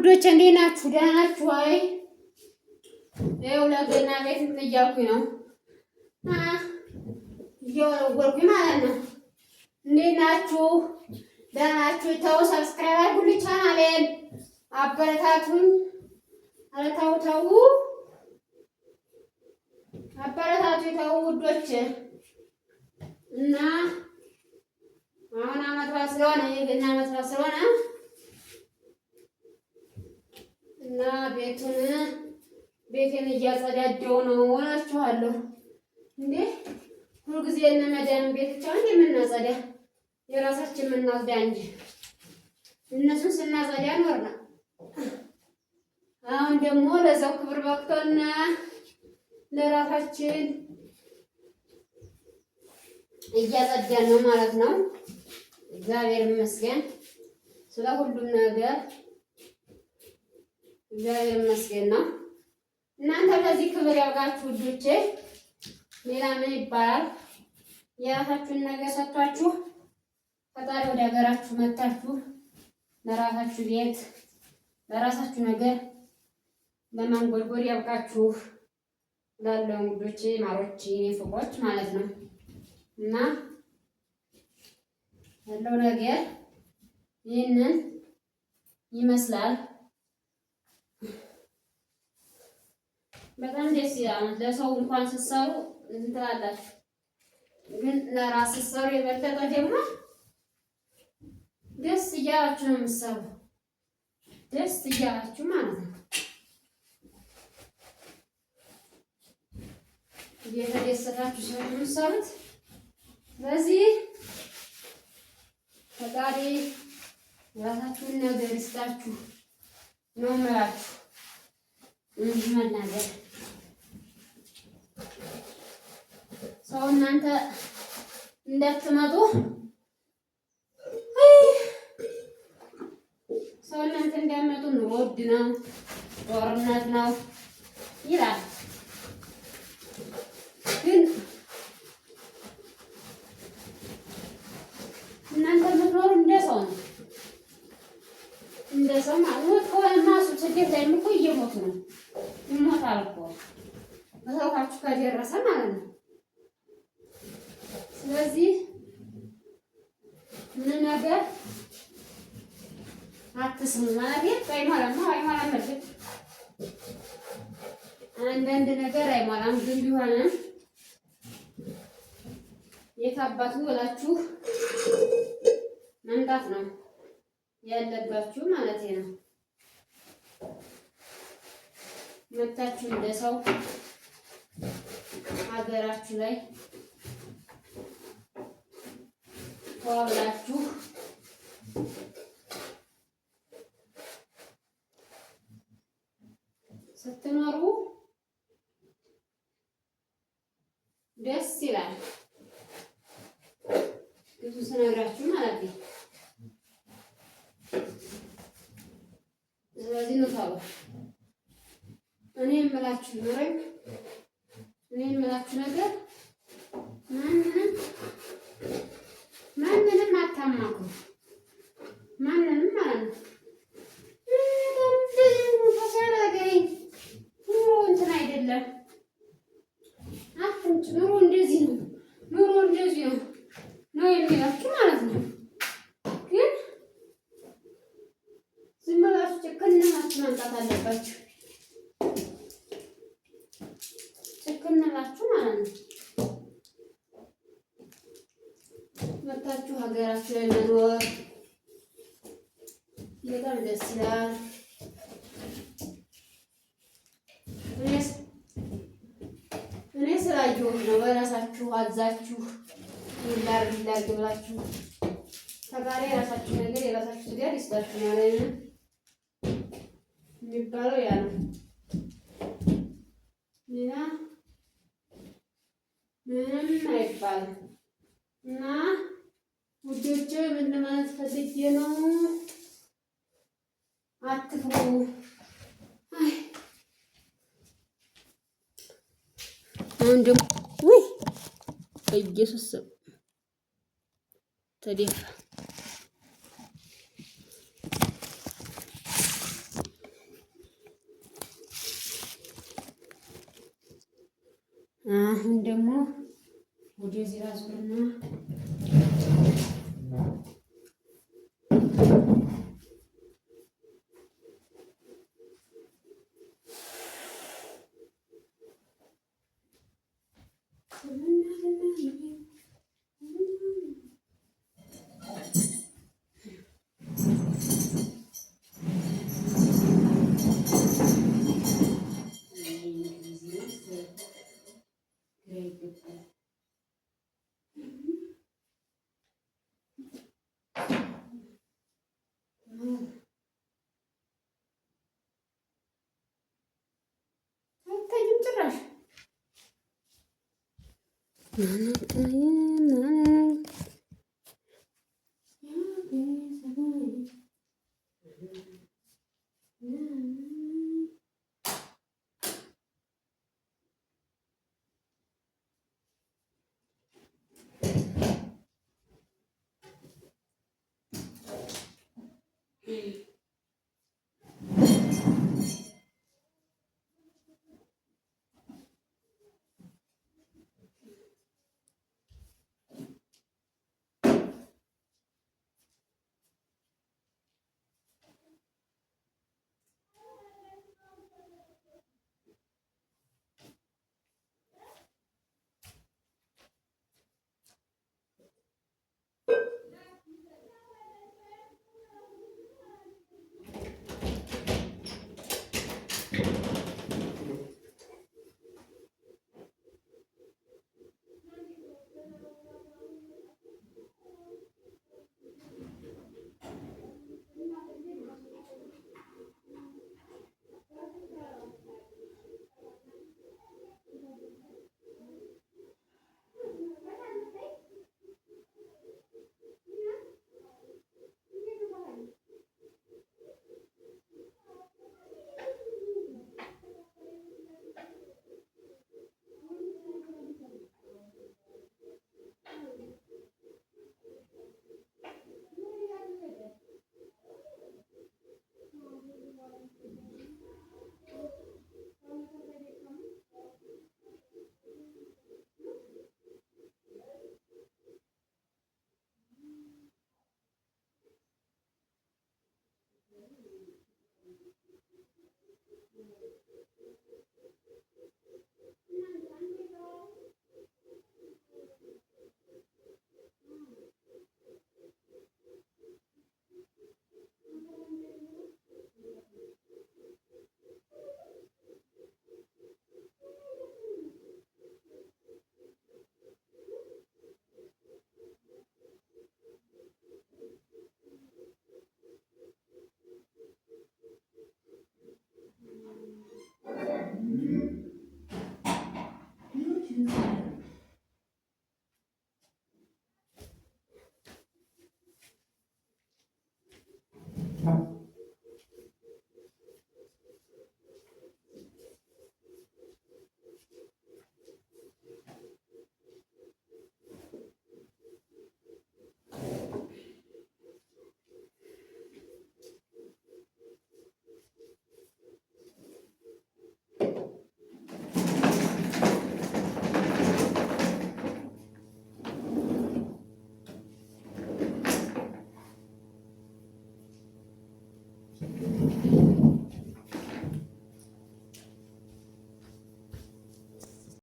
ውዶች እንዴት ናችሁ? ደህና ናችሁ? አይ ይኸው ለገና ቤት እንትን እያልኩኝ ነው እየወረወርኩኝ ማለት ነው። እንዴት ናችሁ? ደህና ናችሁ? ተው ሰብስክራይብ አድርጉልኝ፣ ቻናሌን አበረታቱኝ። ኧረ ተው ተው አበረታቱኝ ተው ውዶች። እና አሁን ዓመት በዓል ስለሆነ የገና ዓመት በዓል ስለሆነ እና ቤቴን እያጸዳደው ነው እላችኋለሁ። እንዴ ሁልጊዜ እነ መዳም ቤት ብቻ ነው የምናጸዳ፣ የራሳችን የምናጽዳ እንጂ እነሱን ስናጸዳ ኖርና። አሁን ደግሞ ለዛው ክብር በቅቶና ለራሳችን እያጸዳን ነው ማለት ነው። እግዚአብሔር ይመስገን ስለ ሁሉም ነገር እግዚአብሔር ይመስገን ነው። እናንተ ለዚህ ክብር ያብቃችሁ ውዶቼ። ሌላ ምን ይባላል? የራሳችሁን ነገር ሰጥቷችሁ ፈጣሪ ወደ ሀገራችሁ መታችሁ ለራሳችሁ ቤት ለራሳችሁ ነገር ለማንጎድጎድ ያብቃችሁ ላለው ውዶቼ፣ ማሮቼ፣ ፍቆች ማለት ነው። እና ያለው ነገር ይህንን ይመስላል። በጣም ደስ ይላል። ለሰው እንኳን ስትሰሩ እንትን ትላላችሁ፣ ግን ለራስ ስትሰሩ የበለጠ ደግሞ ደስ እያላችሁ ነው የምትሰሩ። ደስ እያላችሁ ማለት ነው፣ እየተደሰታችሁ ስለሆነ የምትሰሩት። ስለዚህ ፈጣሪ ራሳችሁን ነገር ይስጣችሁ ነው የምላችሁ እንጂ መናገር ሰው እናንተ እንዳትመጡ ሰው እናንተ እንዳትመጡ ኑሮ ውድ ነው፣ ጦርነት ነው ይላል። ግን እናንተ የምትኖሩ እንደ ሰው ነው፣ እንደ ሰው ማለት ከሆነማ እሱ ስደት ላይ እኮ እየሞቱ ነው። ይሞታል እኮ በሰውካችሁ ከደረሰ ማለት ነው። ስለዚህ ምን ነገር አትስሙ ማለት አይሞላም እርግጥ አንዳንድ ነገር አይሞላም፣ ግን ቢሆንም የታባቱ ብላችሁ መምጣት ነው ያለባችሁ ማለት ነው። መታችሁ እንደ ሰው ሀገራችሁ ላይ ተዋብላችሁ ስትኖሩ ደስ ይላል። ብዙ ስነግራችሁ ማለት ነው። ስለዚህ ነው ታው እኔ የምላችሁ ኖረኝ እኔ የምላችሁ ነገር ማንንም አታማክሩ፣ ማንንም ማለት ነው። ኑሮ እንትን አይደለም አትምጭ፣ ኑሮ እንደዚህ ነው፣ ኑሮ እንደዚህ ነው የሚላችሁ ማለት ነው። ግን ዝም ብላችሁ ጭክንናችሁ መምጣት አለባችሁ። ጭክንላችሁ ማለት ነው። መታችሁ ሀገራችሁ ላይ መኖር በጣም ደስ ይላል። እኔ ስላየሁት ነው። በራሳችሁ አዛችሁ ይላር ብላችሁ ተጋሪ የራሳችሁ ነገር የራሳችሁ ትዳር ይስጣችሁ ማለት ነው የሚባለው ያ ነው። ሌላ ምንም አይባልም። እና ውዶቼ ምን ለማለት ፈልጌ ነው፣ አትፍሩ። አሁን ደግሞ ወይ በኢየሱስ ተደፋ ደግሞ ወደዚህ ራሱና ጭራሽ